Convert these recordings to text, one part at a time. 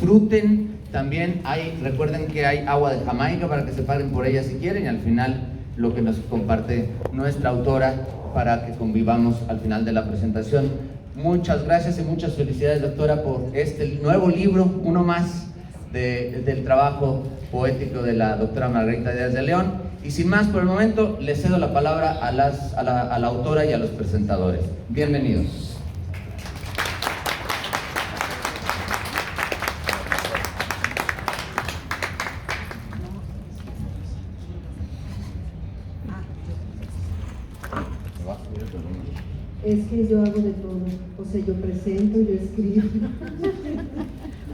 disfruten. También recuerden que hay agua de Jamaica para que se paren por ella si quieren, y al final lo que nos comparte nuestra autora para que convivamos al final de la presentación. Muchas gracias y muchas felicidades, doctora, por este nuevo libro, uno más del trabajo poético de la doctora Margarita Díaz de León. Y sin más por el momento, le cedo la palabra a la autora y a los presentadores. Bienvenidos. Es que yo hago de todo, o sea, yo presento, yo escribo,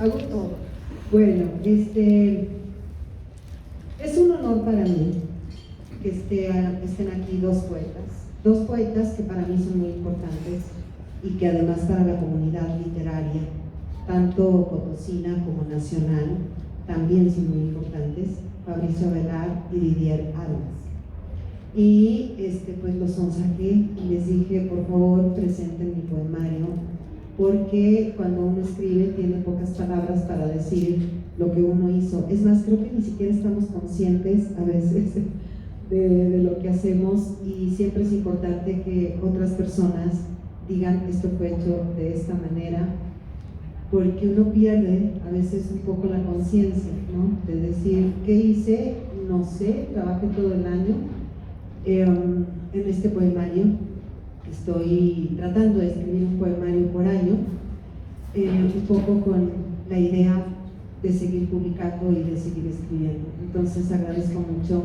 hago todo. Bueno, es un honor para mí que estén aquí dos poetas que para mí son muy importantes y que además para la comunidad literaria, tanto potosina como nacional, también son muy importantes, Fabricio Avelar y Didier Armas. Y pues los sonsaqué y les dije, por favor, presenten mi poemario, porque cuando uno escribe tiene pocas palabras para decir lo que uno hizo. Es más, creo que ni siquiera estamos conscientes a veces de lo que hacemos, y siempre es importante que otras personas digan esto fue hecho de esta manera, porque uno pierde a veces un poco la conciencia, ¿no? De decir, ¿qué hice? No sé, trabajé todo el año. En este poemario estoy tratando de escribir un poemario por año, un poco con la idea de seguir publicando y de seguir escribiendo. Entonces agradezco mucho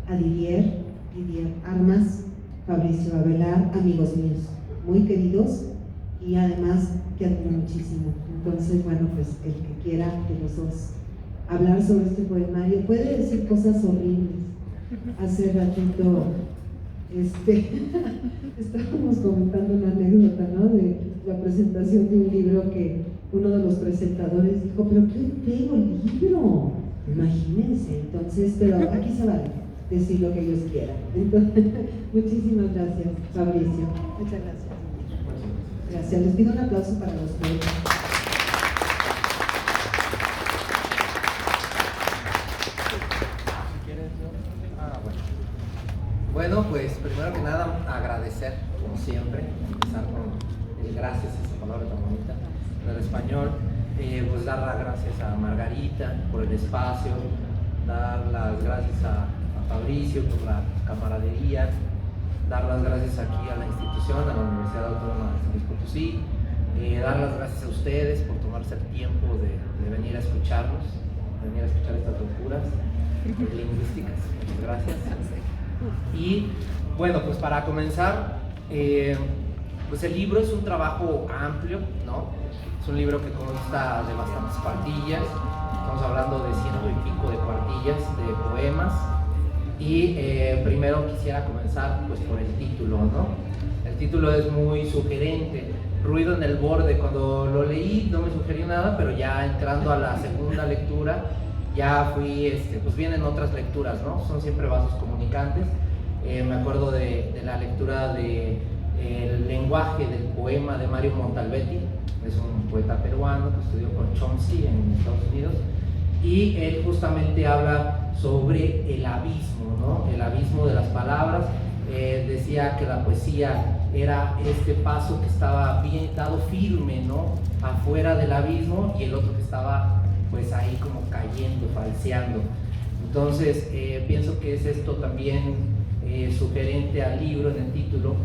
a Didier Armas, Fabricio Avelar, amigos míos muy queridos y además que admiro muchísimo. Entonces, bueno, pues el que quiera de los dos hablar sobre este poemario puede decir cosas horribles. Hace ratito estábamos comentando una anécdota, ¿no? De la presentación de un libro que uno de los presentadores dijo, pero qué feo libro, imagínense. Entonces, pero aquí se vale decir lo que ellos quieran. Entonces, muchísimas gracias, Fabricio. Muchas gracias. Gracias. Les pido un aplauso para los poetas. Bueno, pues primero que nada agradecer, como siempre, empezar con el gracias, esa palabra tan bonita en el español, pues dar las gracias a Margarita por el espacio, dar las gracias a Fabricio por la camaradería, dar las gracias aquí a la institución, a la Universidad Autónoma de San Luis Potosí, dar las gracias a ustedes por tomarse el tiempo de venir a escucharnos, de venir a escuchar estas locuras lingüísticas. Muchas gracias. Y bueno, pues para comenzar, pues el libro es un trabajo amplio, ¿no? Es un libro que consta de bastantes cuartillas, estamos hablando de 100 y pico de cuartillas de poemas. Y primero quisiera comenzar pues por el título, ¿no? El título es muy sugerente, Ruido en el borde. Cuando lo leí no me sugirió nada, pero ya entrando a la segunda lectura ya fui, pues vienen otras lecturas, ¿no? Son siempre vasos comunicantes. Me acuerdo de la lectura de El lenguaje del poema de Mario Montalbetti, es un poeta peruano que estudió con Chomsky en Estados Unidos, y él justamente habla sobre el abismo, ¿no? El abismo de las palabras. Decía que la poesía era este paso que estaba bien dado firme, ¿no? Afuera del abismo, y el otro que estaba pues ahí como cayendo, falseando. Entonces pienso que es esto también sugerente al libro en el título,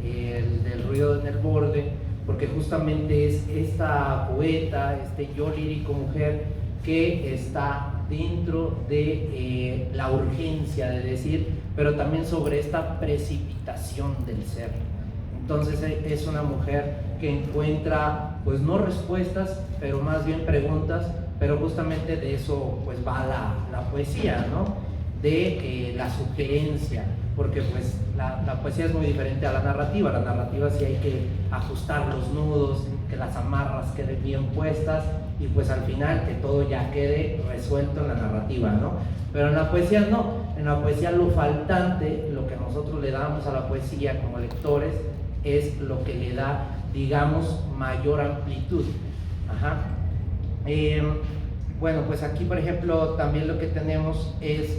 el del ruido en el borde, porque justamente es esta poeta, este yo lírico mujer que está dentro de la urgencia de decir, pero también sobre esta precipitación del ser. Entonces es una mujer que encuentra pues no respuestas, pero más bien preguntas, pero justamente de eso pues va la poesía, ¿no? De la sugerencia, porque pues la poesía es muy diferente a la narrativa sí hay que ajustar los nudos, que las amarras queden bien puestas y pues al final que todo ya quede resuelto en la narrativa, ¿no? Pero en la poesía no, en la poesía lo faltante, lo que nosotros le damos a la poesía como lectores es lo que le da, digamos, mayor amplitud. Ajá. bueno, pues aquí por ejemplo también lo que tenemos es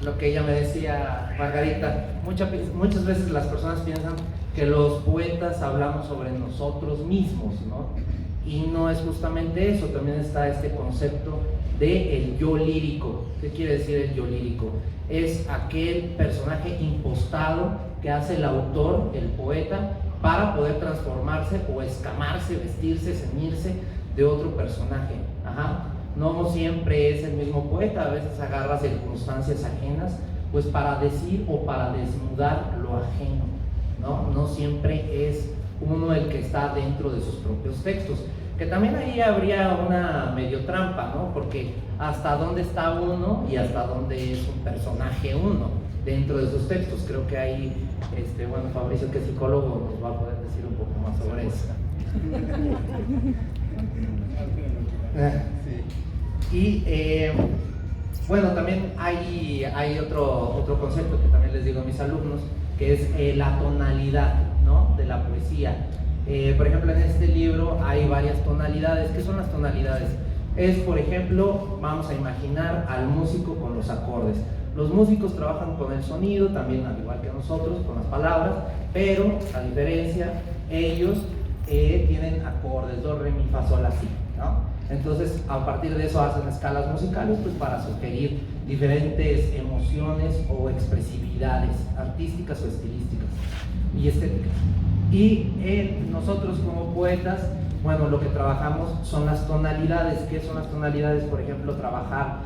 lo que ella me decía, Margarita, muchas veces las personas piensan que los poetas hablamos sobre nosotros mismos, ¿no? Y no es justamente eso, también está este concepto de el yo lírico. ¿Qué quiere decir el yo lírico? Es aquel personaje impostado que hace el autor, el poeta, para poder transformarse o escamarse, vestirse, ceñirse de otro personaje. Ajá. No siempre es el mismo poeta, a veces agarra circunstancias ajenas, pues para decir o para desnudar lo ajeno, ¿no? No siempre es uno el que está dentro de sus propios textos, que también ahí habría una medio trampa, ¿no? Porque hasta dónde está uno y hasta dónde es un personaje uno dentro de sus textos. Creo que ahí, bueno, Fabricio, que es psicólogo, nos va a poder decir un poco más sobre eso. Y bueno, también hay otro concepto que también les digo a mis alumnos, que es la tonalidad, ¿no? De la poesía. Por ejemplo, en este libro hay varias tonalidades. ¿Qué son las tonalidades? Es, por ejemplo, vamos a imaginar al músico con los acordes. Los músicos trabajan con el sonido, también al igual que nosotros, con las palabras, pero a diferencia, ellos tienen acordes, do, re, mi, fa, sol, la, si, ¿no? Entonces, a partir de eso hacen escalas musicales, pues para sugerir diferentes emociones o expresividades artísticas o estilísticas y estéticas. Y nosotros como poetas, bueno, lo que trabajamos son las tonalidades. ¿Qué son las tonalidades? Por ejemplo, trabajar,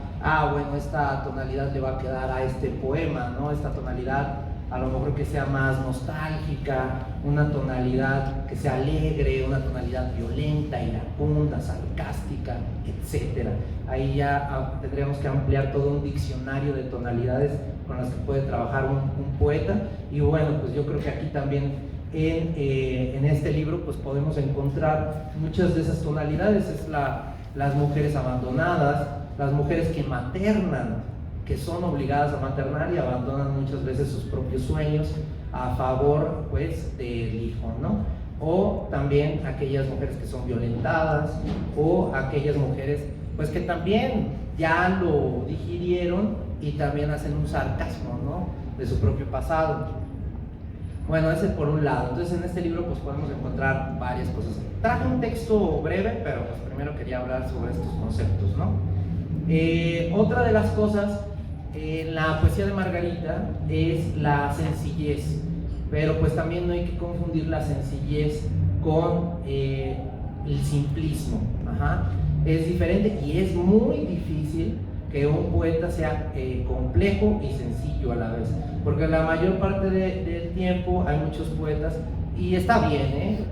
bueno, esta tonalidad le va a quedar a este poema, ¿no? Esta tonalidad a lo mejor que sea más nostálgica, una tonalidad que sea alegre, una tonalidad violenta, iracunda, sarcástica, etc. Ahí ya tendríamos que ampliar todo un diccionario de tonalidades con las que puede trabajar un poeta. Y bueno, pues yo creo que aquí también en este libro pues podemos encontrar muchas de esas tonalidades. Es las mujeres abandonadas, las mujeres que maternan, que son obligadas a maternar y abandonan muchas veces sus propios sueños a favor pues del hijo, ¿no? O también aquellas mujeres que son violentadas, o aquellas mujeres pues que también ya lo digirieron y también hacen un sarcasmo, ¿no? De su propio pasado. Bueno, ese por un lado. Entonces en este libro pues podemos encontrar varias cosas. Traje un texto breve, pero pues primero quería hablar sobre estos conceptos, ¿no? Otra de las cosas en la poesía de Margarita es la sencillez, pero pues también no hay que confundir la sencillez con el simplismo. Ajá. Es diferente y es muy difícil que un poeta sea complejo y sencillo a la vez, porque la mayor parte del tiempo hay muchos poetas, y está bien,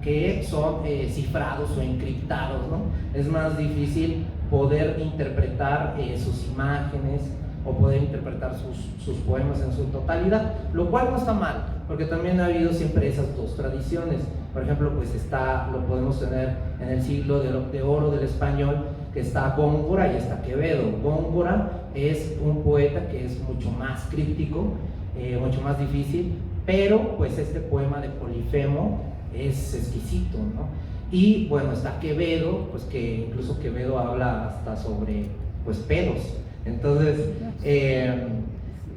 que son cifrados o encriptados, ¿no? Es más difícil poder interpretar sus imágenes o poder interpretar sus poemas en su totalidad, lo cual no está mal, porque también ha habido siempre esas dos tradiciones. Por ejemplo, pues lo podemos tener en el siglo de oro del español, que está Góngora y está Quevedo. Góngora es un poeta que es mucho más críptico, mucho más difícil, pero pues este poema de Polifemo es exquisito, ¿no? Y bueno, está Quevedo, pues que incluso Quevedo habla hasta sobre pues pedos. Entonces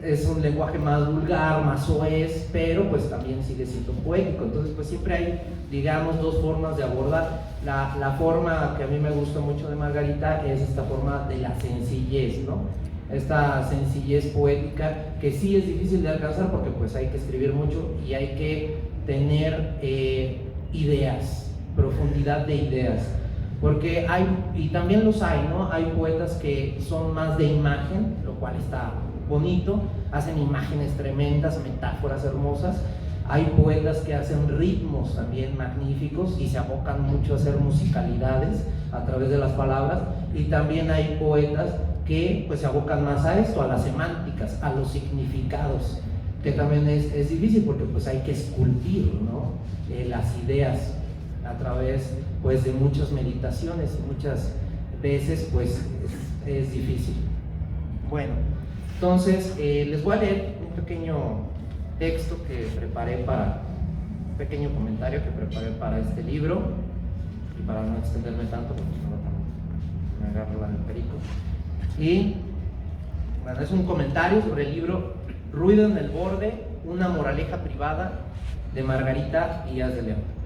es un lenguaje más vulgar, más soez, pero pues también sigue siendo poético. Entonces pues siempre hay, digamos, dos formas de abordar. La forma que a mí me gusta mucho de Margarita es esta forma de la sencillez, ¿no? Esta sencillez poética que sí es difícil de alcanzar, porque pues hay que escribir mucho y hay que tener ideas, profundidad de ideas. Porque y también los hay, ¿no? Hay poetas que son más de imagen, lo cual está bonito, hacen imágenes tremendas, metáforas hermosas. Hay poetas que hacen ritmos también magníficos y se abocan mucho a hacer musicalidades a través de las palabras. Y también hay poetas que pues se abocan más a esto, a las semánticas, a los significados, que también es difícil, porque pues hay que esculpir, ¿no? Las ideas a través pues de muchas meditaciones, y muchas veces pues es difícil. Bueno, entonces les voy a leer un pequeño texto que preparé un pequeño comentario que preparé para este libro, y para no extenderme tanto porque no lo me agarro la del perico. Y bueno, es un comentario sobre el libro Ruido en el borde, una moraleja privada, de Margarita Díaz de León.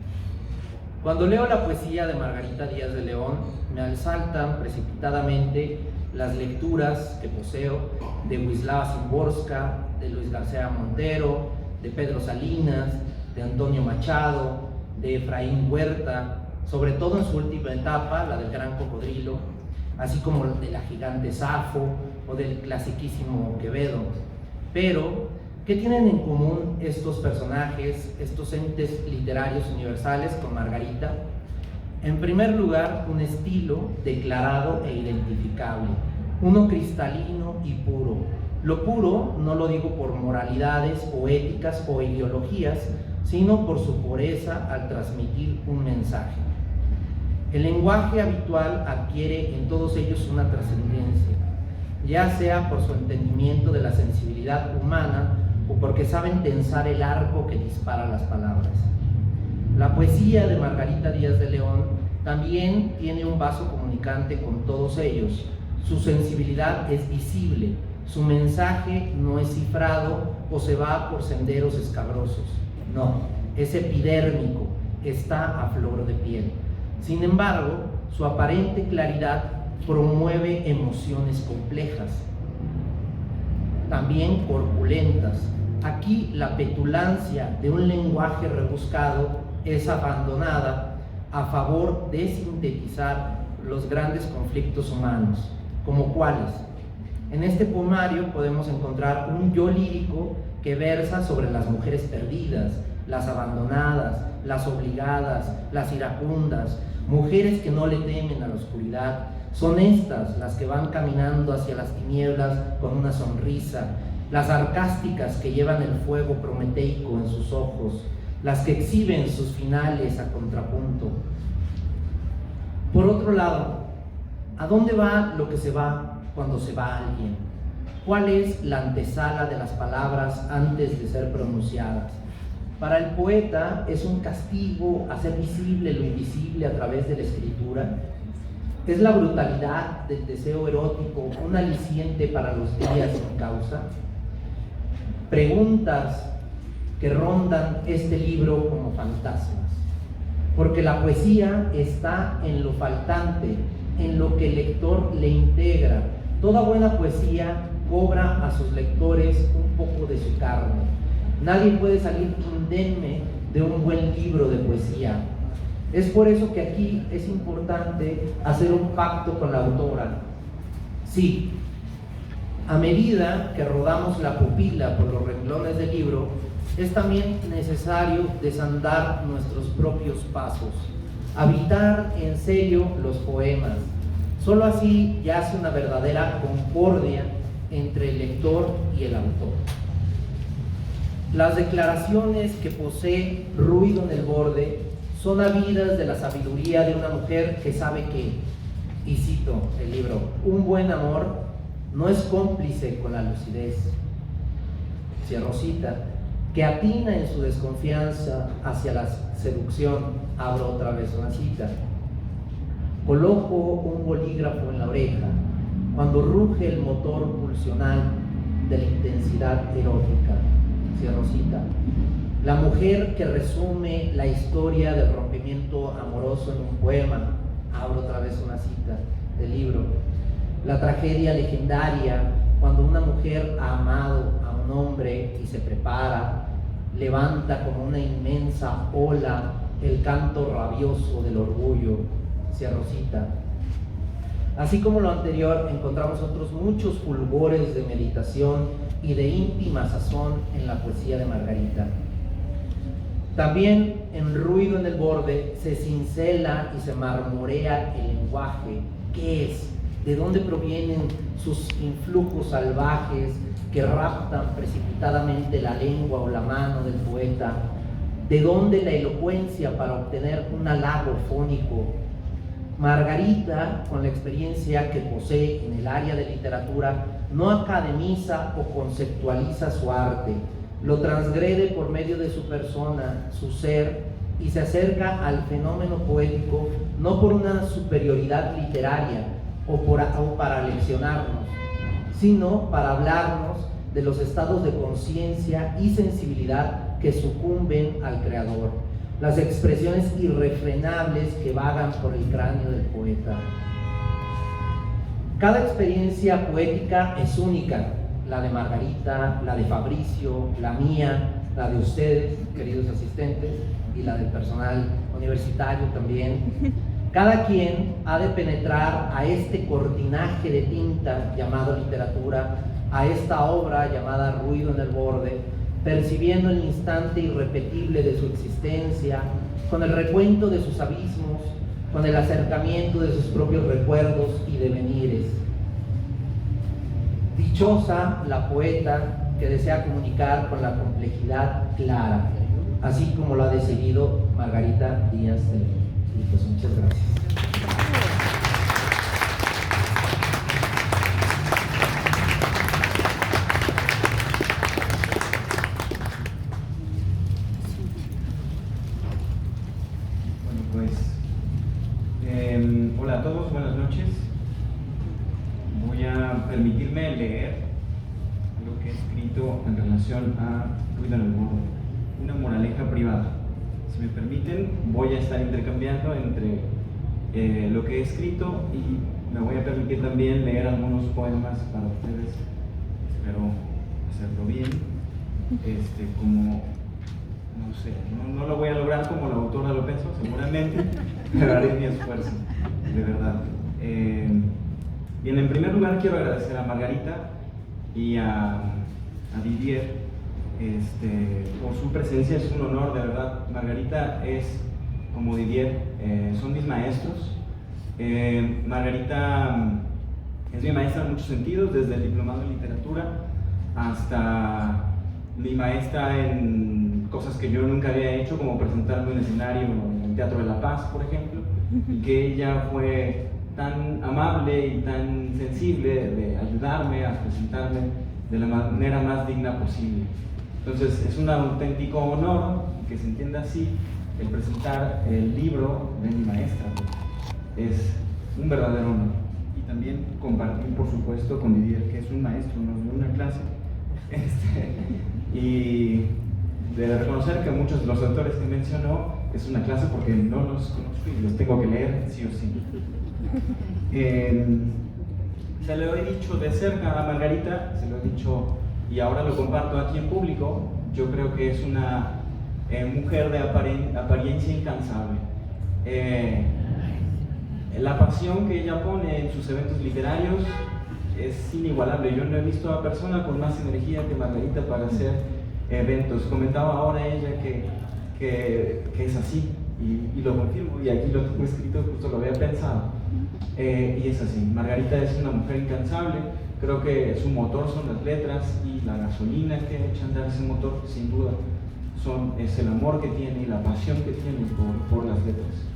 Cuando leo la poesía de Margarita Díaz de León, me asaltan precipitadamente las lecturas que poseo de Wisława Szymborska, de Luis García Montero, de Pedro Salinas, de Antonio Machado, de Efraín Huerta, sobre todo en su última etapa, la del Gran Cocodrilo, así como de la gigante Safo o del clasiquísimo Quevedo. Pero, ¿qué tienen en común estos personajes, estos entes literarios universales con Margarita? En primer lugar, un estilo declarado e identificable, uno cristalino y puro. Lo puro no lo digo por moralidades o éticas o ideologías, sino por su pureza al transmitir un mensaje. El lenguaje habitual adquiere en todos ellos una trascendencia, ya sea por su entendimiento de la sensibilidad humana o porque saben tensar el arco que dispara las palabras. La poesía de Margarita Díaz de León también tiene un vaso comunicante con todos ellos. Su sensibilidad es visible, su mensaje no es cifrado o se va por senderos escabrosos. No, es epidérmico, está a flor de piel. Sin embargo, su aparente claridad promueve emociones complejas, también corpulentas. Aquí la petulancia de un lenguaje rebuscado es abandonada a favor de sintetizar los grandes conflictos humanos. ¿Como cuáles? En este poemario podemos encontrar un yo lírico que versa sobre las mujeres perdidas, las abandonadas, las obligadas, las iracundas, mujeres que no le temen a la oscuridad. Son estas las que van caminando hacia las tinieblas con una sonrisa, las sarcásticas que llevan el fuego prometeico en sus ojos, las que exhiben sus finales a contrapunto. Por otro lado, ¿a dónde va lo que se va cuando se va alguien? ¿Cuál es la antesala de las palabras antes de ser pronunciadas? Para el poeta es un castigo hacer visible lo invisible a través de la escritura. ¿Es la brutalidad del deseo erótico un aliciente para los días sin causa? Preguntas que rondan este libro como fantasmas, porque la poesía está en lo faltante, en lo que el lector le integra. Toda buena poesía cobra a sus lectores un poco de su carne. Nadie puede salir indemne de un buen libro de poesía. Es por eso que aquí es importante hacer un pacto con la autora. Sí, a medida que rodamos la pupila por los renglones del libro, es también necesario desandar nuestros propios pasos, habitar en serio los poemas. Solo así yace una verdadera concordia entre el lector y el autor. Las declaraciones que posee Ruido en el borde son habidas de la sabiduría de una mujer que sabe que, y cito el libro, un buen amor no es cómplice con la lucidez. Cierro cita, que atina en su desconfianza hacia la seducción. Abro otra vez una cita. Coloco un bolígrafo en la oreja cuando ruge el motor pulsional de la intensidad erótica. Cierro cita. La mujer que resume la historia del rompimiento amoroso en un poema. Abro otra vez una cita del libro. La tragedia legendaria cuando una mujer ha amado a un hombre y se prepara, levanta como una inmensa ola el canto rabioso del orgullo. Cierro cita. Así como lo anterior, encontramos otros muchos fulgores de meditación y de íntima sazón en la poesía de Margarita. También en Ruido en el borde se cincela y se marmorea el lenguaje. ¿Qué es? ¿De dónde provienen sus influjos salvajes que raptan precipitadamente la lengua o la mano del poeta? ¿De dónde la elocuencia para obtener un halago fónico? Margarita, con la experiencia que posee en el área de literatura, no academiza o conceptualiza su arte, lo transgrede por medio de su persona, su ser, y se acerca al fenómeno poético no por una superioridad literaria o para leccionarnos, sino para hablarnos de los estados de conciencia y sensibilidad que sucumben al Creador, las expresiones irrefrenables que vagan por el cráneo del poeta. Cada experiencia poética es única, la de Margarita, la de Fabricio, la mía, la de ustedes, queridos asistentes, y la del personal universitario también. Cada quien ha de penetrar a este cortinaje de tinta llamado literatura, a esta obra llamada ruido en el borde, percibiendo el instante irrepetible de su existencia, con el recuento de sus abismos, con el acercamiento de sus propios recuerdos y devenires. Dichosa la poeta que desea comunicar con la complejidad clara, así como lo ha decidido Margarita Díaz de León. Y pues muchas gracias. Hola a todos, buenas noches. Voy a permitirme leer lo que he escrito en relación a Ruido en el Borde, una moraleja privada. Si me permiten, voy a estar intercambiando entre lo que he escrito y me voy a permitir también leer algunos poemas para ustedes. Espero hacerlo bien, como no sé, no lo voy a lograr como la autora lo pensó, seguramente, pero haré mi esfuerzo, de verdad. Bien, en primer lugar quiero agradecer a Margarita y a Didier por su presencia. Es un honor, de verdad. Margarita es, como Didier, son mis maestros. Margarita es mi maestra en muchos sentidos, desde el diplomado en literatura hasta mi maestra en cosas que yo nunca había hecho, como presentarme en un escenario en el Teatro de la Paz, por ejemplo, y que ella fue tan amable y tan sensible de ayudarme a presentarme de la manera más digna posible. Entonces es un auténtico honor, que se entienda así, el presentar el libro de mi maestra. Es un verdadero honor. Y también compartir, por supuesto, con Didier, que es un maestro, nos dio una clase. Y de reconocer que muchos de los autores que mencionó es una clase porque no los conozco y los tengo que leer sí o sí. Se lo he dicho de cerca a Margarita, se lo he dicho y ahora lo comparto aquí en público. Yo creo que es una mujer de apariencia incansable. La pasión que ella pone en sus eventos literarios es inigualable. Yo no he visto a persona con más energía que Margarita para hacer eventos. Comentaba ahora ella que es así y lo confirmo, y aquí lo tengo escrito, justo lo había pensado. Y es así. Margarita es una mujer incansable. Creo que su motor son las letras y la gasolina que echa a andar ese motor, sin duda, es el amor que tiene y la pasión que tiene por las letras.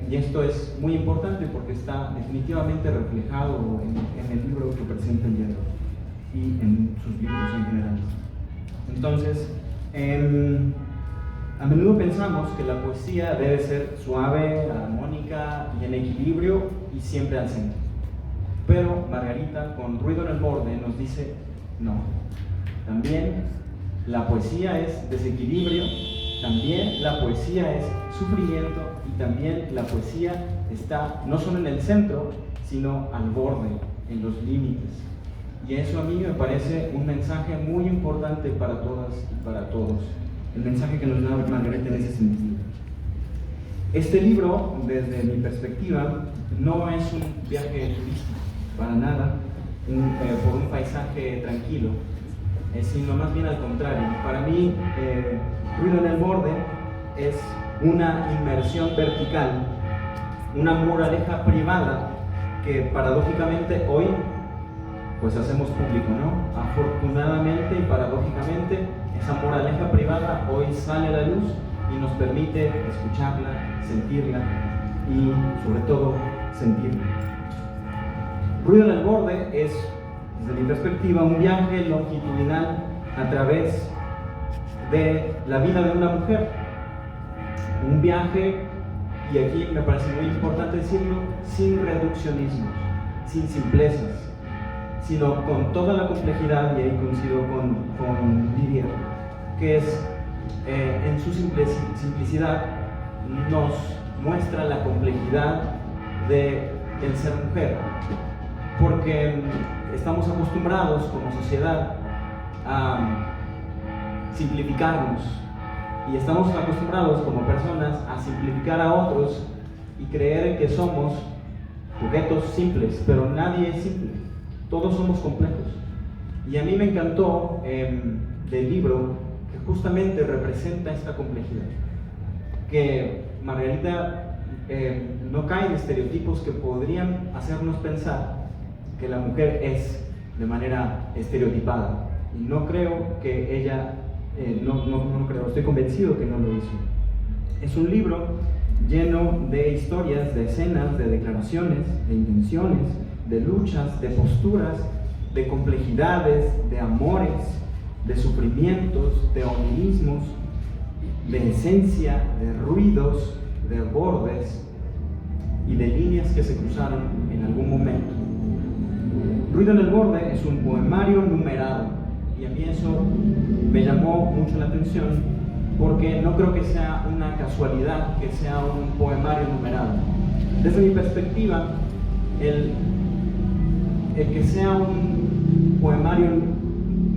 Y esto es muy importante porque está definitivamente reflejado en el libro que presenta el día de hoy y en sus libros en general. Entonces, a menudo pensamos que la poesía debe ser suave, armónica y en equilibrio y siempre al centro. Pero Margarita, con Ruido en el Borde, nos dice no. También la poesía es desequilibrio, también la poesía es sufrimiento y también la poesía está no solo en el centro, sino al borde, en los límites. Y eso a mí me parece un mensaje muy importante para todas y para todos. El mensaje que nos da Margarita en ese sentido. Este libro, desde mi perspectiva, no es un viaje turístico, para nada, por un paisaje tranquilo, sino más bien al contrario. Para mí, Ruido en el Borde es una inmersión vertical, una moraleja privada que paradójicamente hoy pues hacemos público, ¿no? Afortunadamente y paradójicamente esa moraleja privada hoy sale a la luz y nos permite escucharla, sentirla y sobre todo sentirla. Ruido en el Borde es, desde mi perspectiva, un viaje longitudinal a través de la vida de una mujer. Un viaje y aquí me parece muy importante decirlo, sin reduccionismos, sin simplezas, sino con toda la complejidad, y ahí coincido con Didier, que es en su simplicidad nos muestra la complejidad de el ser mujer, porque estamos acostumbrados como sociedad a simplificarnos, y estamos acostumbrados como personas a simplificar a otros y creer que somos sujetos simples, pero nadie es simple, todos somos complejos. Y a mí me encantó del libro que justamente representa esta complejidad, que Margarita no cae en estereotipos que podrían hacernos pensar que la mujer es de manera estereotipada, y no creo que ella no creo, estoy convencido que no lo hizo. Es un libro lleno de historias, de escenas, de declaraciones, de intenciones, de luchas, de posturas, de complejidades, de amores, de sufrimientos, de homilismos, de esencia, de ruidos, de bordes y de líneas que se cruzaron en algún momento. Ruido en el borde es un poemario numerado, y a mí eso me llamó mucho la atención, porque no creo que sea una casualidad que sea un poemario numerado. Desde mi perspectiva, el que sea un poemario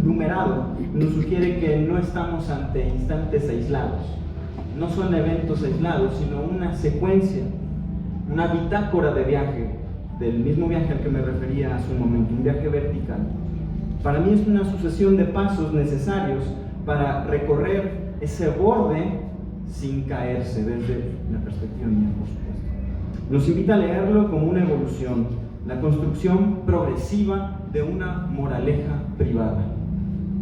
numerado nos sugiere que no estamos ante instantes aislados, no son eventos aislados, sino una secuencia, una bitácora de viaje, del mismo viaje al que me refería hace un momento, un viaje vertical. Para mí es una sucesión de pasos necesarios para recorrer ese borde sin caerse, desde la perspectiva mía, por supuesto. Nos invita a leerlo como una evolución, la construcción progresiva de una moraleja privada.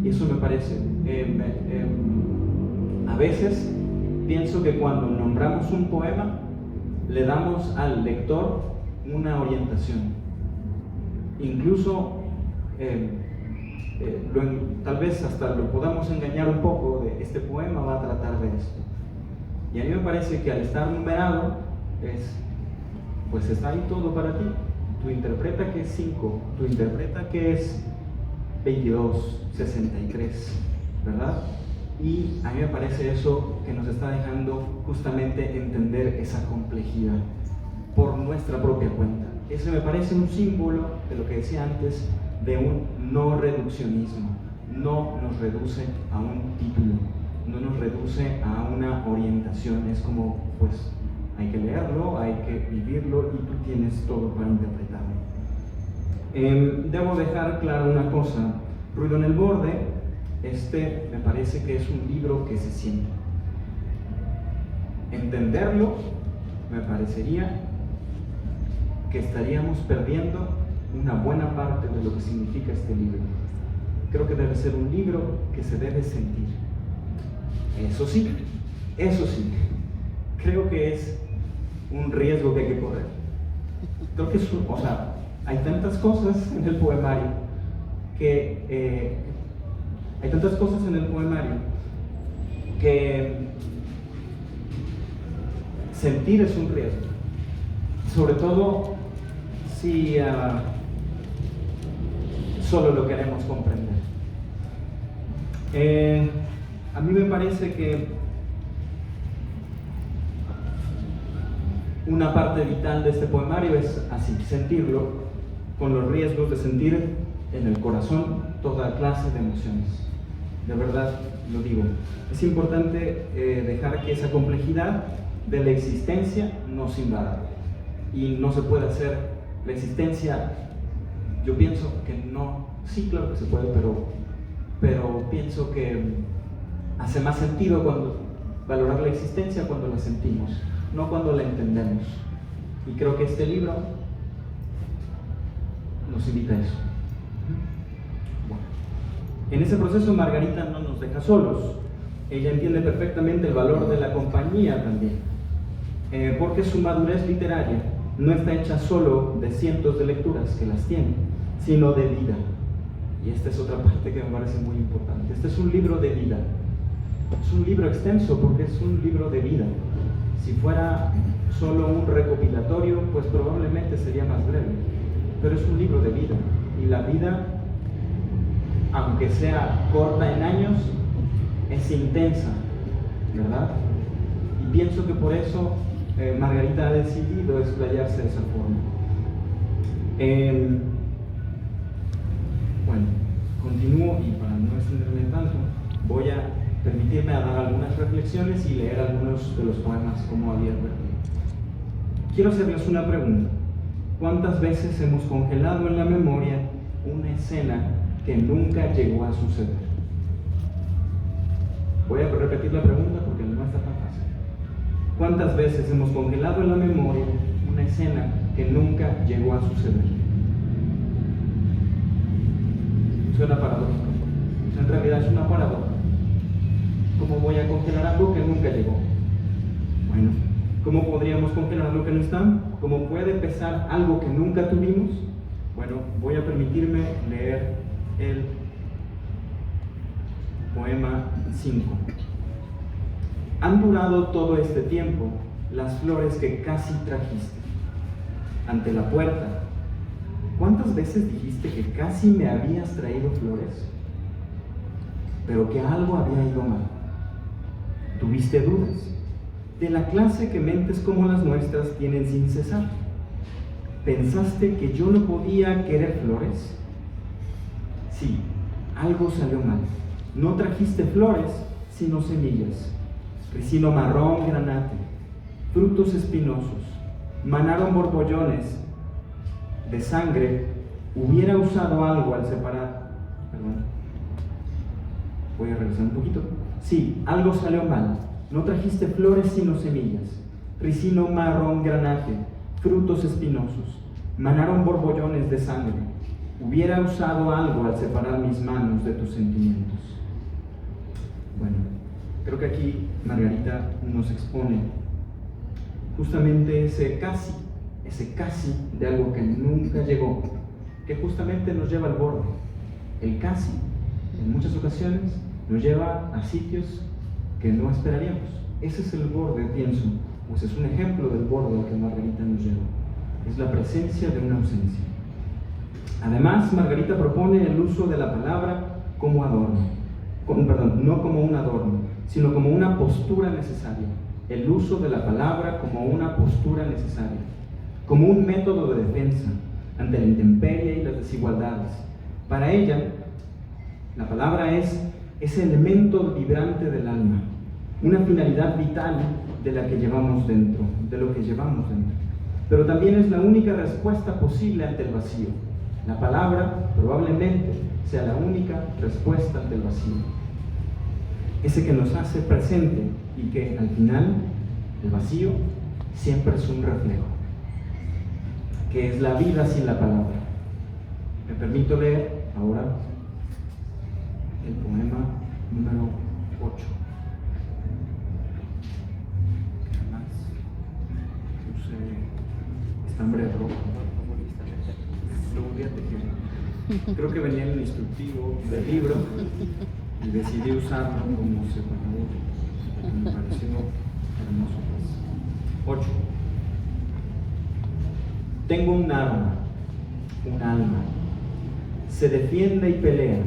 Y eso me parece. A veces pienso que cuando nombramos un poema, le damos al lector una orientación. Incluso tal vez hasta lo podamos engañar un poco de este poema va a tratar de esto. Y a mí me parece que al estar numerado pues está ahí todo para ti. Tú interpreta que es 5, tú interpreta que es 22, 63, ¿verdad? Y a mí me parece eso que nos está dejando justamente entender esa complejidad por nuestra propia cuenta. Ese me parece un símbolo de lo que decía antes, de un no reduccionismo. No nos reduce a un título, no nos reduce a una orientación. Es como, pues, hay que leerlo, hay que vivirlo, y tú tienes todo para interpretarlo. Debo dejar claro una cosa: Ruido en el borde, me parece que es un libro que se siente. Entenderlo, me parecería que estaríamos perdiendo una buena parte de lo que significa este libro. Creo que debe ser un libro que se debe sentir. Eso sí, creo que es un riesgo que hay que correr. Creo que hay tantas cosas en el poemario que sentir es un riesgo, sobre todo si solo lo queremos comprender. A mí me parece que una parte vital de este poemario es así, sentirlo, con los riesgos de sentir en el corazón toda clase de emociones. De verdad lo digo. Es importante dejar que esa complejidad de la existencia nos invada. Y no se puede hacer la existencia, yo pienso que no, sí, claro que se puede, pero pienso que hace más sentido valorar la existencia cuando la sentimos, no cuando la entendemos. Y creo que este libro nos invita a eso. Bueno, en ese proceso Margarita no nos deja solos. Ella entiende perfectamente el valor de la compañía también, porque su madurez literaria no está hecha solo de cientos de lecturas, que las tiene, sino de vida. Y esta es otra parte que me parece muy importante. Este es un libro de vida. Es un libro extenso porque es un libro de vida. Si fuera solo un recopilatorio, pues probablemente sería más breve, pero es un libro de vida, y la vida, aunque sea corta en años, es intensa, ¿verdad? Y pienso que por eso Margarita ha decidido explayarse de esa forma. Bueno, continúo, y para no extenderme tanto, voy a permitirme a dar algunas reflexiones y leer algunos de los poemas como había advertido. Quiero hacerles una pregunta. ¿Cuántas veces hemos congelado en la memoria una escena que nunca llegó a suceder? Voy a repetir la pregunta porque no está tan fácil. ¿Cuántas veces hemos congelado en la memoria una escena que nunca llegó a suceder? Suena paradójico. En realidad es una paradoja. ¿Cómo voy a congelar algo que nunca llegó? Bueno, ¿cómo podríamos congelar algo que no está? ¿Cómo puede pesar algo que nunca tuvimos? Bueno, voy a permitirme leer el poema 5. Han durado todo este tiempo las flores que casi trajiste. Ante la puerta, ¿cuántas veces dijiste que casi me habías traído flores? Pero que algo había ido mal. Tuviste dudas, de la clase que mentes como las nuestras tienen sin cesar. ¿Pensaste que yo no podía querer flores? Sí, algo salió mal. No trajiste flores, sino semillas. Ricino marrón granate, frutos espinosos, manaron borbollones de sangre. Hubiera usado algo al separar. Perdón. Voy a regresar un poquito. Sí, algo salió mal. No trajiste flores sino semillas. Ricino marrón granate, frutos espinosos, manaron borbollones de sangre. Hubiera usado algo al separar mis manos de tus sentimientos. Bueno, creo que aquí Margarita nos expone justamente ese casi de algo que nunca llegó, que justamente nos lleva al borde. El casi, en muchas ocasiones, nos lleva a sitios que no esperaríamos. Ese es el borde, pienso, pues es un ejemplo del borde al que Margarita nos lleva. Es la presencia de una ausencia. Además, Margarita propone el uso de la palabra como adorno, no como un adorno, sino como una postura necesaria. El uso de la palabra como una postura necesaria, como un método de defensa ante la intemperie y las desigualdades. Para ella, la palabra es ese elemento vibrante del alma, una finalidad vital de la que llevamos dentro, de lo que llevamos dentro. Pero también es la única respuesta posible ante el vacío. La palabra probablemente sea la única respuesta ante el vacío. Ese que nos hace presente y que al final el vacío siempre es un reflejo, que es la vida sin la palabra. Me permito leer ahora el poema número 8. Además, puse estambre rojo. Creo que venía en el instructivo del libro y decidí usarlo como separador. Me pareció hermoso. 8. Tengo un arma, un alma. Se defiende y pelea,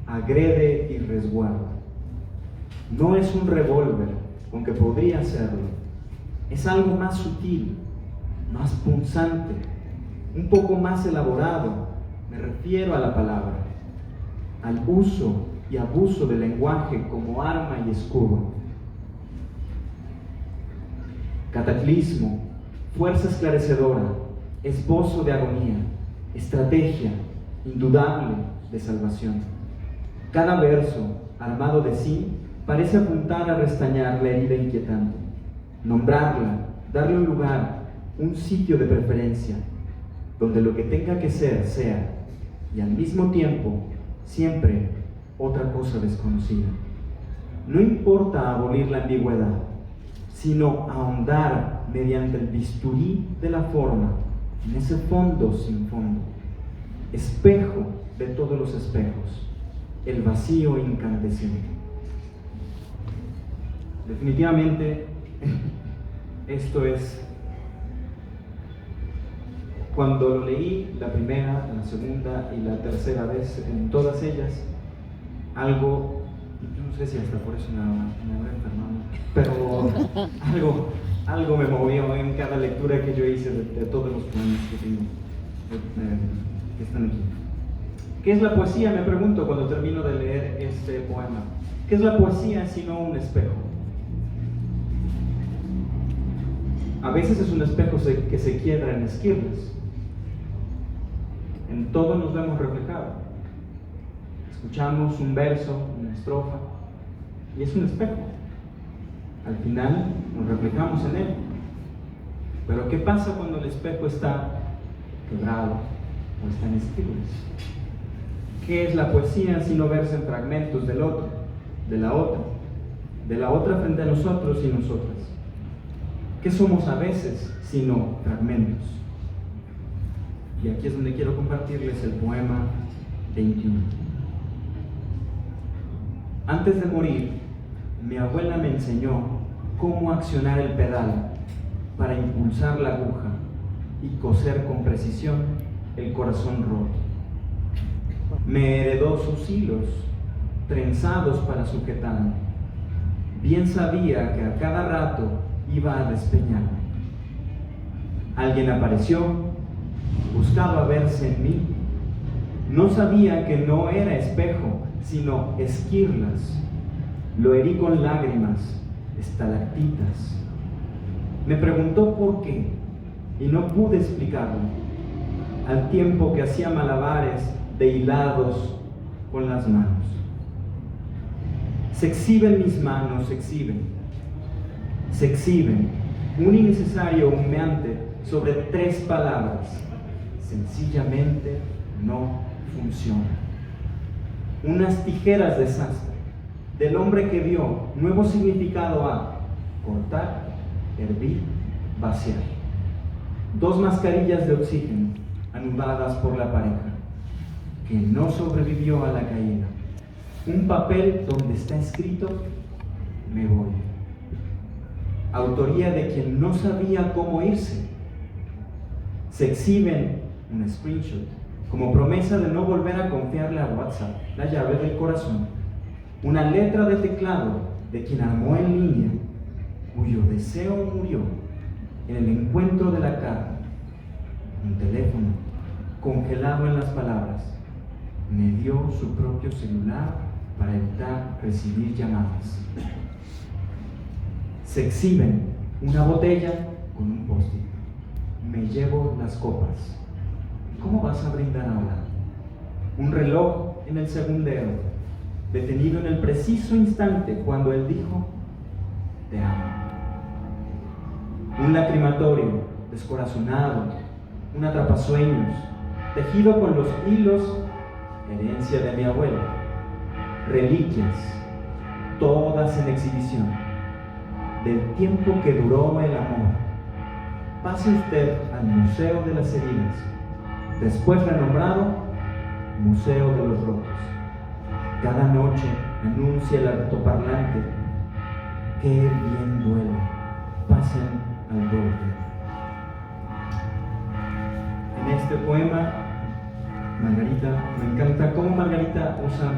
agrede y resguarda. No es un revólver, aunque podría serlo. Es algo más sutil, más punzante, un poco más elaborado. Me refiero a la palabra, al uso y abuso del lenguaje como arma y escudo. Cataclismo, fuerza esclarecedora, esbozo de agonía, estrategia indudable de salvación. Cada verso, armado de sí, parece apuntar a restañar la herida inquietante, nombrarla, darle un lugar, un sitio de preferencia, donde lo que tenga que ser, sea, y al mismo tiempo, siempre otra cosa desconocida. No importa abolir la ambigüedad, sino ahondar mediante el bisturí de la forma, en ese fondo sin fondo, espejo de todos los espejos, el vacío incandescente. Definitivamente, Esto es, cuando lo leí la primera, la segunda y la tercera vez, en todas ellas, algo, yo no sé si hasta por eso me habré enfermado, pero algo me movió en cada lectura que yo hice de todos los poemas que tengo, que están aquí. ¿Qué es la poesía? Me pregunto cuando termino de leer este poema. ¿Qué es la poesía sino un espejo? A veces es un espejo que se quiebra en esquirlas. En todo nos vemos reflejados. Escuchamos un verso, una estrofa, y es un espejo. Al final nos reflejamos en él. Pero ¿qué pasa cuando el espejo está quebrado o está en esquirlas? ¿Qué es la poesía sino verse en fragmentos del otro, de la otra frente a nosotros y nosotras? ¿Qué somos a veces sino fragmentos? Y aquí es donde quiero compartirles el poema 21. Antes de morir, mi abuela me enseñó cómo accionar el pedal para impulsar la aguja y coser con precisión el corazón roto. Me heredó sus hilos trenzados para sujetarme. Bien sabía que a cada rato iba a despeñarme. Alguien apareció, buscaba verse en mí. No sabía que no era espejo, sino esquirlas. Lo herí con lágrimas, estalactitas. Me preguntó por qué y no pude explicarlo, al tiempo que hacía malabares de hilados con las manos. Se exhiben mis manos, se exhiben, un innecesario humeante sobre 3 palabras. Sencillamente no funciona. Unas tijeras de sastre, del hombre que dio nuevo significado a cortar, hervir, vaciar. 2 mascarillas de oxígeno anudadas por la pareja, que no sobrevivió a la caída. Un papel donde está escrito: me voy. Autoría de quien no sabía cómo irse. Se exhiben un screenshot como promesa de no volver a confiarle a WhatsApp la llave del corazón. Una letra de teclado de quien armó en línea, cuyo deseo murió en el encuentro de la carne. Un teléfono congelado en las palabras. Me dio su propio celular para evitar recibir llamadas. Se exhiben una botella con un post-it. Me llevo las copas. ¿Cómo vas a brindar ahora? Un reloj en el segundero, detenido en el preciso instante cuando él dijo: te amo. Un lacrimatorio descorazonado, un atrapasueños, tejido con los hilos, herencia de mi abuela. Reliquias, todas en exhibición, del tiempo que duró el amor. Pase usted al Museo de las Heridas, después renombrado Museo de los Rotos. Cada noche anuncia el altoparlante: qué bien duele, pasen al borde. En este poema, Margarita, me encanta cómo Margarita usa,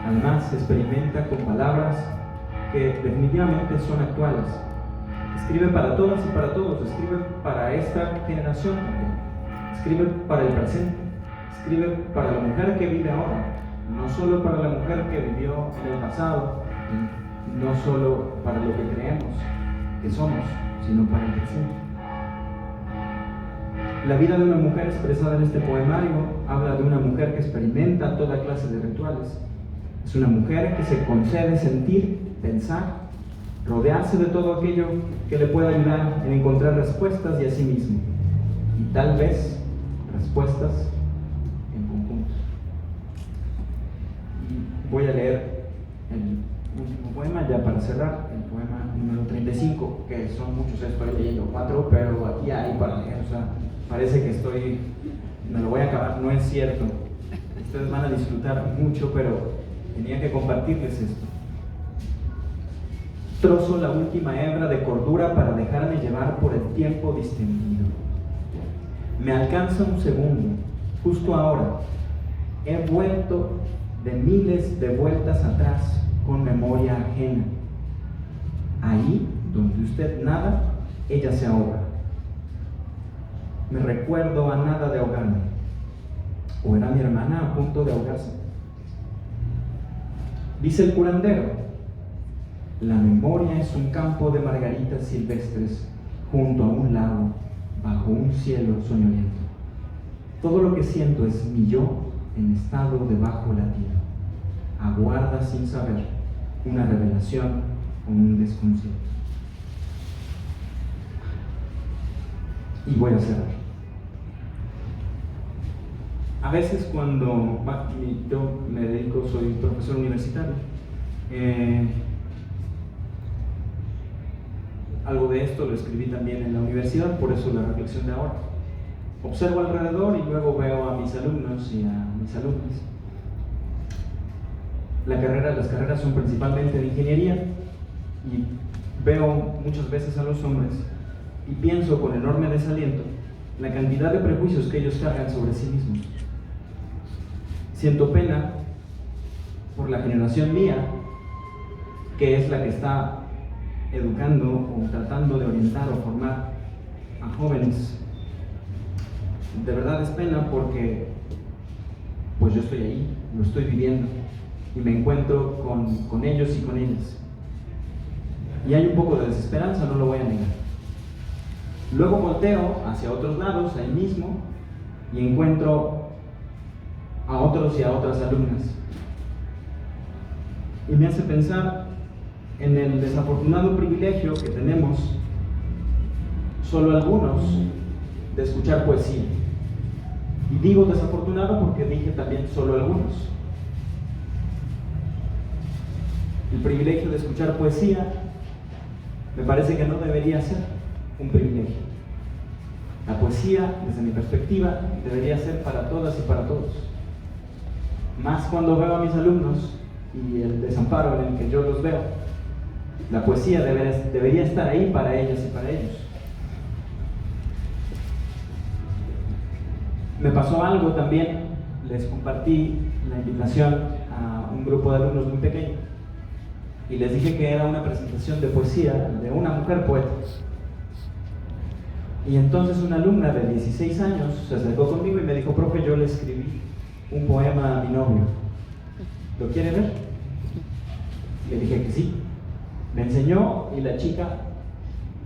además experimenta con palabras que definitivamente son actuales. Escribe para todas y para todos, escribe para esta generación también, escribe para el presente, escribe para la mujer que vive ahora, no solo para la mujer que vivió en el pasado, no solo para lo que creemos que somos, sino para el presente. La vida de una mujer expresada en este poemario habla de una mujer que experimenta toda clase de rituales. Es una mujer que se concede sentir, pensar, rodearse de todo aquello que le pueda ayudar en encontrar respuestas y a sí mismo, y tal vez respuestas en conjunto. Y voy a leer el último poema ya para cerrar, el poema número 35, que son muchos, estoy leyendo 4, pero aquí hay para leer, o sea, parece que me lo voy a acabar, no es cierto. Ustedes van a disfrutar mucho, pero tenía que compartirles esto. Trozo la última hebra de cordura para dejarme llevar por el tiempo distendido. Me alcanza un segundo, justo ahora. He vuelto de miles de vueltas atrás con memoria ajena. Ahí, donde usted nada, ella se ahoga. Me recuerdo a nada de ahogarme. ¿O era mi hermana a punto de ahogarse? Dice el curandero: la memoria es un campo de margaritas silvestres junto a un lago, bajo un cielo soñoliento. Todo lo que siento es mi yo en estado de bajo latido. Aguarda sin saber una revelación o un desconcierto. Y voy a cerrar. A veces cuando yo me dedico, soy profesor universitario, algo de esto lo escribí también en la universidad, por eso la reflexión de ahora. Observo alrededor y luego veo a mis alumnos y a mis alumnas. Las carreras son principalmente de ingeniería y veo muchas veces a los hombres y pienso con enorme desaliento la cantidad de prejuicios que ellos cargan sobre sí mismos. Siento pena por la generación mía, que es la que está educando o tratando de orientar o formar a jóvenes. De verdad es pena porque pues yo estoy ahí, lo estoy viviendo y me encuentro con ellos y con ellas. Y hay un poco de desesperanza, no lo voy a negar. Luego volteo hacia otros lados, ahí mismo, y encuentro a otros y a otras alumnas. Y me hace pensar en el desafortunado privilegio que tenemos, solo algunos, de escuchar poesía. Y digo desafortunado porque dije también solo algunos. El privilegio de escuchar poesía me parece que no debería ser un privilegio. La poesía, desde mi perspectiva, debería ser para todas y para todos. Más cuando veo a mis alumnos y el desamparo en el que yo los veo. La poesía debería estar ahí para ellas y para ellos. Me pasó algo también, les compartí la invitación a un grupo de alumnos muy pequeño y les dije que era una presentación de poesía de una mujer poeta. Y entonces una alumna de 16 años se acercó conmigo y me dijo: profe, yo le escribí un poema a mi novio, ¿lo quiere ver? Le dije que sí. Me enseñó y la chica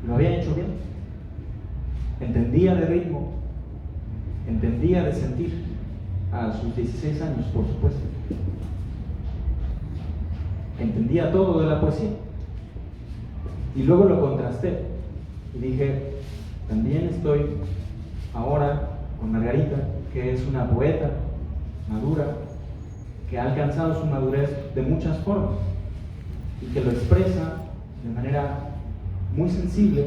lo había hecho bien. Entendía de ritmo, entendía de sentir, a sus 16 años, por supuesto. Entendía todo de la poesía. Y luego lo contrasté y dije: también estoy ahora con Margarita, que es una poeta madura, que ha alcanzado su madurez de muchas formas y que lo expresa de manera muy sensible,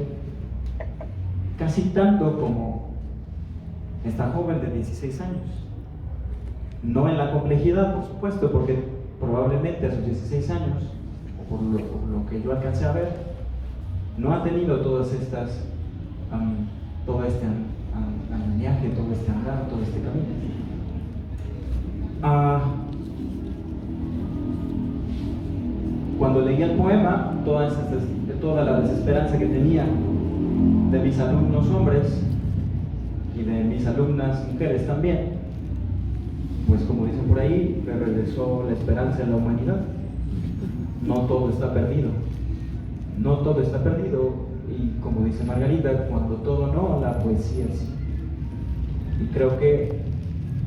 casi tanto como esta joven de 16 años. No en la complejidad, por supuesto, porque probablemente a sus 16 años, o por lo que yo alcancé a ver, no ha tenido todas estas, todo este andamiaje, todo este andar, todo este camino. Cuando leí el poema, toda la desesperanza que tenía de mis alumnos hombres y de mis alumnas mujeres también, pues como dicen por ahí, me regresó la esperanza en la humanidad. No todo está perdido. No todo está perdido. Y como dice Margarita, cuando todo no, la poesía sí. Y creo que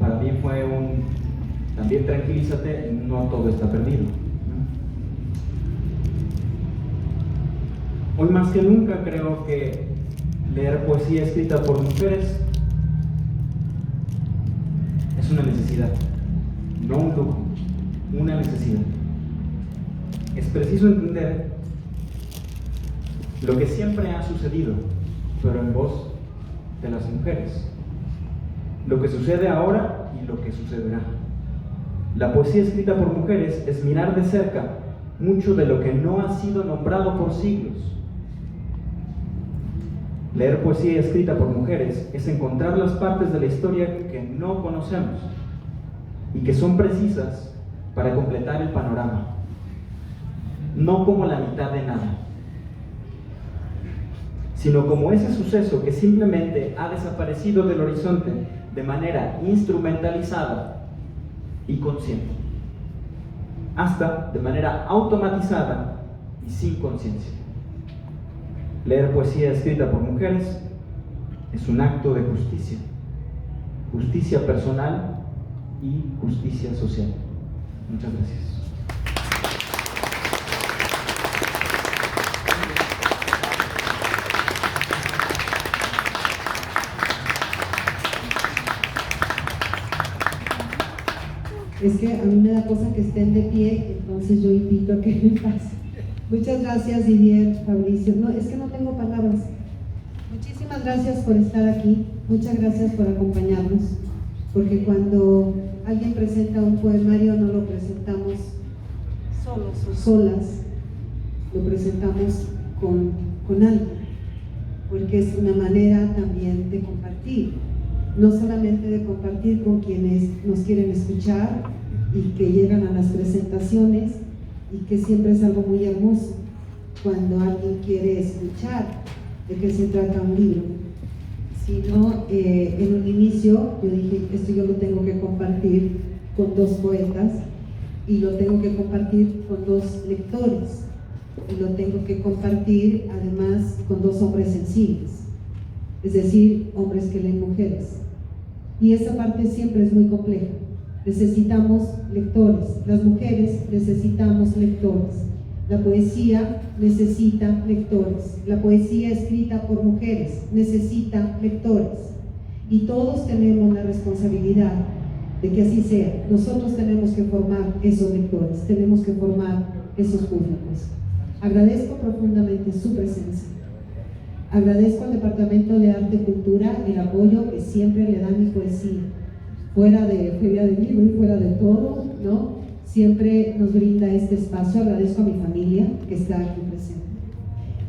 para mí fue también tranquilízate, no todo está perdido. Hoy más que nunca creo que leer poesía escrita por mujeres es una necesidad, no un lujo, una necesidad. Es preciso entender lo que siempre ha sucedido, pero en voz de las mujeres. Lo que sucede ahora y lo que sucederá. La poesía escrita por mujeres es mirar de cerca mucho de lo que no ha sido nombrado por siglos. Leer poesía escrita por mujeres es encontrar las partes de la historia que no conocemos y que son precisas para completar el panorama, no como la mitad de nada, sino como ese suceso que simplemente ha desaparecido del horizonte de manera instrumentalizada y consciente, hasta de manera automatizada y sin conciencia. Leer poesía escrita por mujeres es un acto de justicia, justicia personal y justicia social. Muchas gracias. Es que a mí me da cosa que estén de pie, entonces yo invito a que me pase. Muchas gracias, Didier, Fabricio. No, es que no tengo palabras. Muchísimas gracias por estar aquí, muchas gracias por acompañarnos, porque cuando alguien presenta un poemario no lo presentamos solos o solas, lo presentamos con alguien, porque es una manera también de compartir, no solamente de compartir con quienes nos quieren escuchar y que llegan a las presentaciones, y que siempre es algo muy hermoso cuando alguien quiere escuchar de qué se trata un libro, sino en un inicio yo dije, esto yo lo tengo que compartir con dos poetas y lo tengo que compartir con dos lectores y lo tengo que compartir además con dos hombres sensibles, es decir, hombres que leen mujeres, y esa parte siempre es muy compleja. Necesitamos lectores, las mujeres necesitamos lectores, la poesía necesita lectores, la poesía escrita por mujeres necesita lectores, y todos tenemos la responsabilidad de que así sea. Nosotros tenemos que formar esos lectores, tenemos que formar esos públicos. Agradezco profundamente su presencia, agradezco al Departamento de Arte y Cultura el apoyo que siempre le da a mi poesía, fuera de Feria del Libro y fuera de todo, ¿no? Siempre nos brinda este espacio. Agradezco a mi familia que está aquí presente.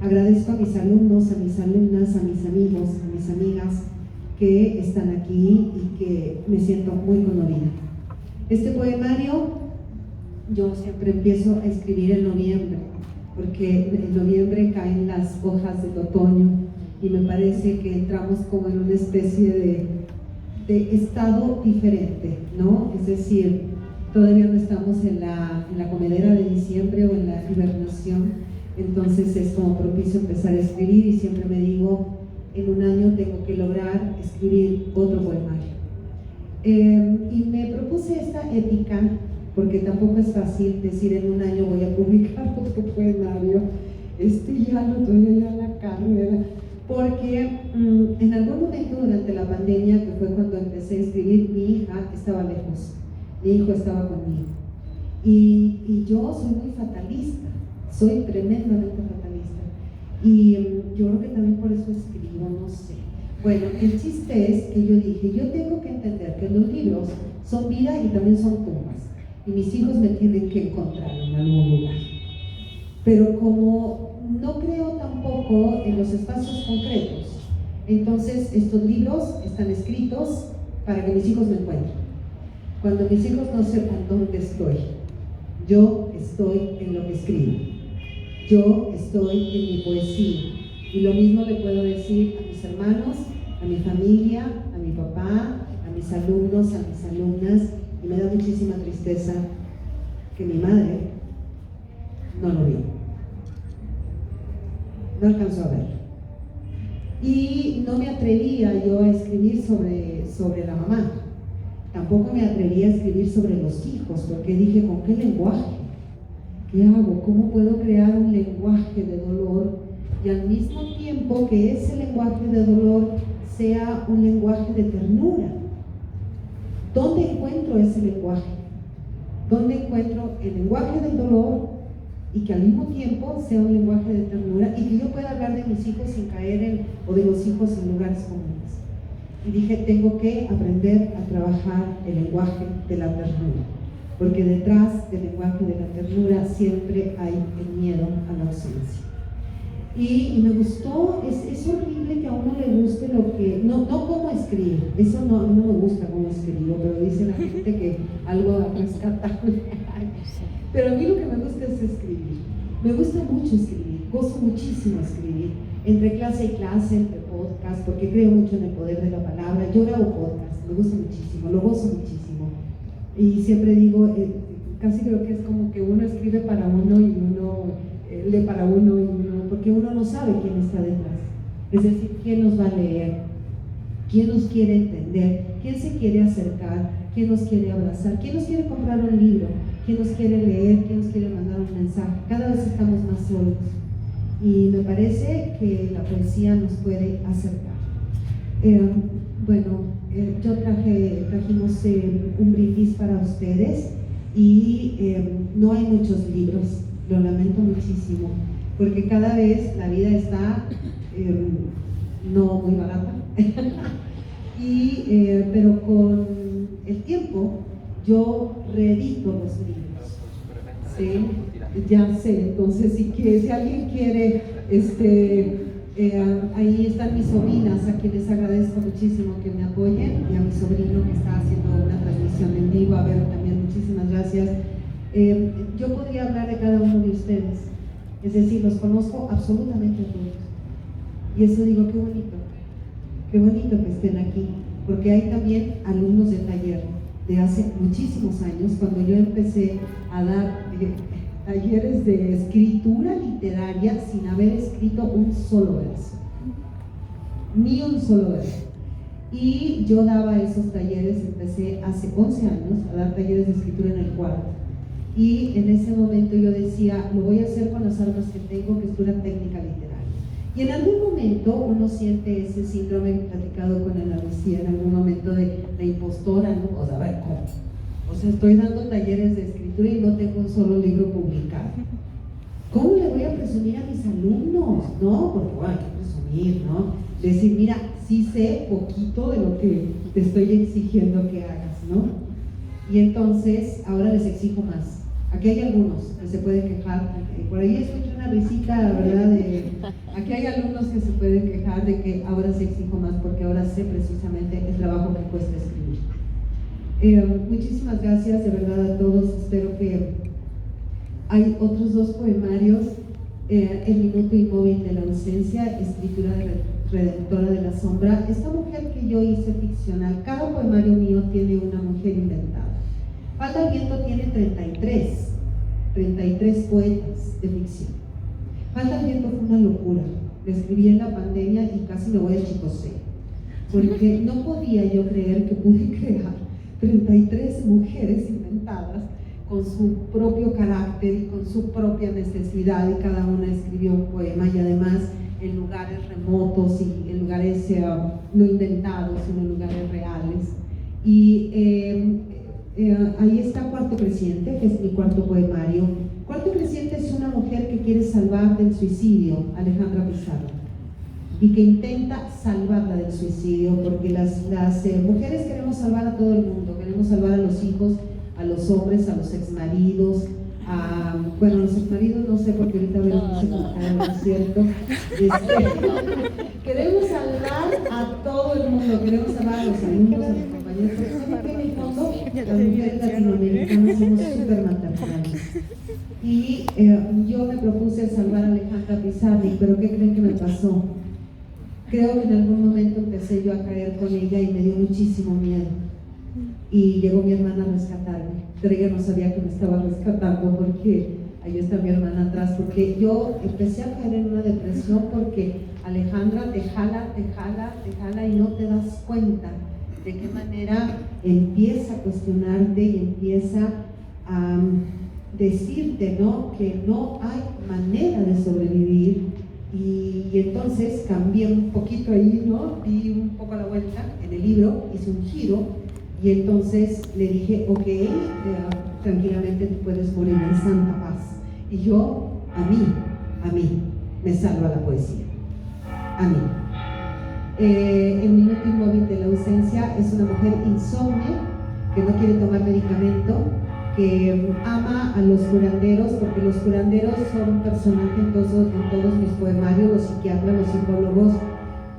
Agradezco a mis alumnos, a mis alumnas, a mis amigos, a mis amigas que están aquí y que me siento muy conmovida. Este poemario yo siempre empiezo a escribir en noviembre, porque en noviembre caen las hojas del otoño y me parece que entramos como en una especie de estado diferente, ¿no? Es decir, todavía no estamos en la comedera de diciembre o en la hibernación, entonces es como propicio empezar a escribir, y siempre me digo, en un año tengo que lograr escribir otro poemario. Y me propuse esta ética, porque tampoco es fácil decir en un año voy a publicar otro poemario, ya lo estoy ya en la carrera, porque en algún momento durante la pandemia, que fue cuando empecé a escribir, mi hija estaba lejos, mi hijo estaba conmigo, y yo soy muy fatalista, soy tremendamente fatalista, y yo creo que también por eso escribo, no sé. Bueno, el chiste es que yo dije, yo tengo que entender que los libros son vida y también son tumbas, y mis hijos me tienen que encontrar en algún lugar, pero como no creo tampoco en los espacios concretos, entonces estos libros están escritos para que mis hijos me encuentren. Cuando mis hijos no sepan dónde estoy, yo estoy en lo que escribo, yo estoy en mi poesía, y lo mismo le puedo decir a mis hermanos, a mi familia, a mi papá, a mis alumnos, a mis alumnas, y me da muchísima tristeza que mi madre no lo vio, no alcanzó a verlo, y no me atrevía yo a escribir sobre la mamá, tampoco me atrevía a escribir sobre los hijos, porque dije, ¿con qué lenguaje? ¿Qué hago? ¿Cómo puedo crear un lenguaje de dolor y al mismo tiempo que ese lenguaje de dolor sea un lenguaje de ternura? ¿Dónde encuentro ese lenguaje? ¿Dónde encuentro el lenguaje del dolor y que al mismo tiempo sea un lenguaje de ternura y que yo pueda hablar de mis hijos sin caer o de los hijos en lugares comunes? Y dije, tengo que aprender a trabajar el lenguaje de la ternura, porque detrás del lenguaje de la ternura siempre hay el miedo a la ausencia. Y me gustó, es horrible que a uno le guste lo que, no cómo escribe, eso no me gusta cómo escribo, pero dice la gente que algo rescatable hay. Pero a mí lo que me gusta es escribir, me gusta mucho escribir, gozo muchísimo escribir, entre clase y clase, entre podcast, porque creo mucho en el poder de la palabra. Yo grabo podcast, me gusta muchísimo, lo gozo muchísimo, y siempre digo, casi creo que es como que uno escribe para uno y uno lee para uno y uno, porque uno no sabe quién está detrás, es decir, quién nos va a leer, quién nos quiere entender, quién se quiere acercar, quién nos quiere abrazar, quién nos quiere comprar un libro, quién nos quiere leer, quién nos quiere mandar un mensaje. Cada vez estamos más solos y me parece que la poesía nos puede acercar. Trajimos un brindis para ustedes y no hay muchos libros. Lo lamento muchísimo, porque cada vez la vida está no muy barata, pero con el tiempo yo reedito los libros, ¿sí? Ya sé, entonces si alguien quiere, ahí están mis sobrinas, a quienes agradezco muchísimo que me apoyen, y a mi sobrino que está haciendo una transmisión en vivo, a ver, también muchísimas gracias. Yo podría hablar de cada uno de ustedes, es decir, los conozco absolutamente a todos, y eso digo, qué bonito que estén aquí, porque hay también alumnos de taller de hace muchísimos años, cuando yo empecé a dar talleres de escritura literaria sin haber escrito un solo verso, ni un solo verso. Y yo daba esos talleres, empecé hace 11 años a dar talleres de escritura en el cuarto. Y en ese momento yo decía, lo voy a hacer con las armas que tengo, que es una técnica literaria. Y en algún momento uno siente ese síndrome, platicado con Ana Lucía, en algún momento de impostora, ¿no? O sea, a ver, ¿cómo? O sea, estoy dando talleres de escritura y no tengo un solo libro publicado. ¿Cómo le voy a presumir a mis alumnos? No, porque bueno, hay que presumir, ¿no? Decir, mira, sí sé poquito de lo que te estoy exigiendo que hagas, ¿no? Y entonces, ahora les exijo más. Aquí hay algunos que se pueden quejar, por ahí escuché una risita, ¿verdad? Aquí hay alumnos que se pueden quejar de que ahora sí exijo más, porque ahora sé precisamente el trabajo que cuesta escribir. Muchísimas gracias de verdad a todos. Espero que hay otros 2 poemarios, El minuto inmóvil de la ausencia, escritura redentora de la sombra. Esta mujer que yo hice ficcional, cada poemario mío tiene una mujer inventada. Falda al viento tiene 33 poetas de ficción. Falda al viento fue una locura. La escribí en la pandemia y casi me voy a Chicosé, porque no podía yo creer que pude crear 33 mujeres inventadas con su propio carácter y con su propia necesidad, y cada una escribió un poema, y además en lugares remotos y en lugares no inventados, sino en lugares reales. Y ahí está Cuarto Creciente, que es mi cuarto poemario. Cuarto Creciente es una mujer que quiere salvar del suicidio, Alejandra Pizarro, y que intenta salvarla del suicidio, porque las mujeres queremos salvar a todo el mundo, queremos salvar a los hijos, a los hombres, a los exmaridos, bueno, los exmaridos no sé, porque ahorita veo que se contaron, ¿no es cierto? Queremos salvar a todo el mundo, queremos salvar a los alumnos, a los compañeros, porque saben que en el fondo las mujeres latinoamericanas somos súper maternales. Y yo me propuse salvar a Alejandra Pizarnik, pero ¿qué creen que me pasó? Creo que en algún momento empecé yo a caer con ella y me dio muchísimo miedo. Y llegó mi hermana a rescatarme, pero ella no sabía que me estaba rescatando, porque ahí está mi hermana atrás, porque yo empecé a caer en una depresión porque Alejandra te jala y no te das cuenta de qué manera empieza a cuestionarte y empieza a decirte, ¿no?, que no hay manera de sobrevivir. Y entonces cambié un poquito ahí, ¿no? Di un poco la vuelta en el libro, hice un giro, y entonces le dije, ok, tranquilamente tú puedes morir en santa paz. Y yo, a mí, me salva la poesía. A mí. El minuto inmóvil de la ausencia es una mujer insomne que no quiere tomar medicamento, que ama a los curanderos, porque los curanderos son un personaje en todos mis poemarios, los psiquiatras, los psicólogos.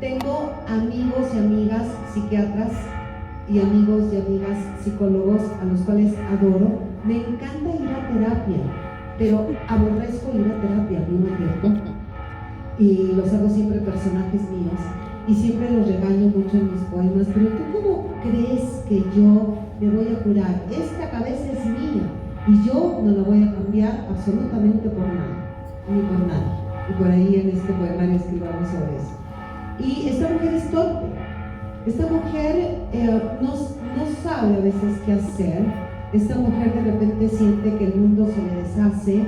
Tengo amigos y amigas psiquiatras y amigos y amigas psicólogos a los cuales adoro. Me encanta ir a terapia, pero aborrezco ir a terapia al mismo tiempo. Y los hago siempre personajes míos y siempre los regaño mucho en mis poemas. Pero ¿tú cómo crees que yo me voy a curar? Esta cabeza es mía y yo no la voy a cambiar absolutamente por nada, ni por nada. Y por ahí en este poemario escribamos sobre eso. Y esta mujer es torpe. Esta mujer no sabe a veces qué hacer. Esta mujer de repente siente que el mundo se le deshace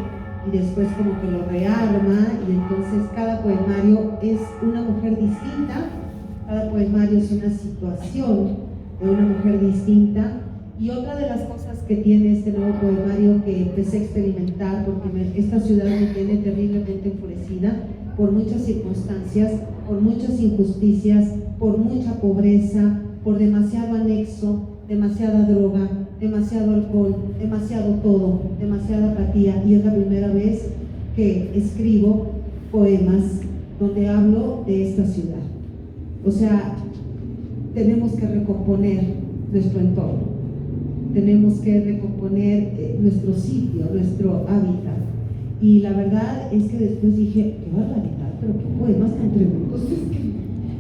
y después como que lo rearma, y entonces cada poemario es una mujer distinta, cada poemario es una situación de una mujer distinta. Y otra de las cosas que tiene este nuevo poemario que empecé a experimentar, porque esta ciudad me tiene terriblemente enfurecida por muchas circunstancias, por muchas injusticias, por mucha pobreza, por demasiado anexo, demasiada droga, demasiado alcohol, demasiado todo, demasiada apatía. Y es la primera vez que escribo poemas donde hablo de esta ciudad. O sea, tenemos que recomponer nuestro entorno, tenemos que recomponer nuestro sitio, nuestro hábitat. Y la verdad es que después dije, qué barbaridad, pero qué poemas tan tremendos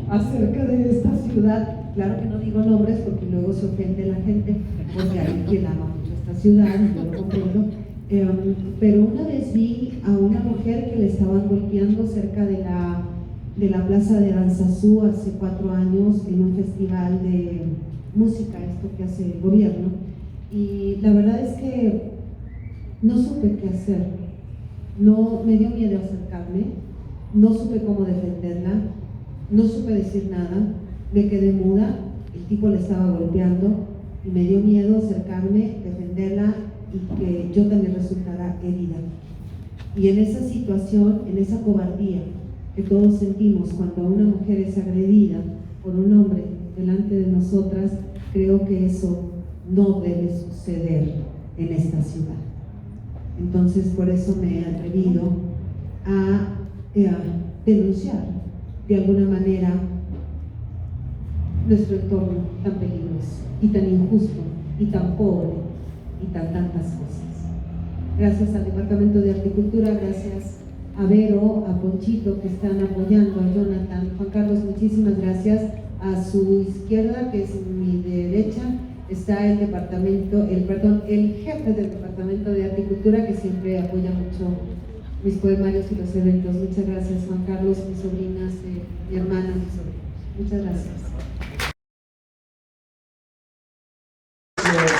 acerca de esta ciudad. Claro que no digo nombres porque luego se ofende la gente, porque hay quien ama mucho esta ciudad, y yo lo comprendo. Pero una vez vi a una mujer que le estaban golpeando cerca de la plaza de Aranzazú hace 4 años en un festival de música, esto que hace el gobierno, y la verdad es que no supe qué hacer, no, me dio miedo acercarme, no supe cómo defenderla, no supe decir nada, me quedé muda, el tipo le estaba golpeando y me dio miedo acercarme, defenderla y que yo también resultara herida. Y en esa situación, en esa cobardía que todos sentimos cuando una mujer es agredida por un hombre delante de nosotras, creo que eso no debe suceder en esta ciudad. Entonces por eso me he atrevido a denunciar de alguna manera nuestro entorno tan peligroso y tan injusto y tan pobre y tantas cosas. Gracias al Departamento de Arte y Cultura, gracias a Vero, a Ponchito que están apoyando, a Jonathan, Juan Carlos, muchísimas gracias. A su izquierda, que es mi derecha, está el jefe del Departamento de Arte y Cultura, que siempre apoya mucho mis poemarios y los eventos. Muchas gracias, Juan Carlos, mis sobrinas, mi hermana, mis sobrinos. Muchas gracias.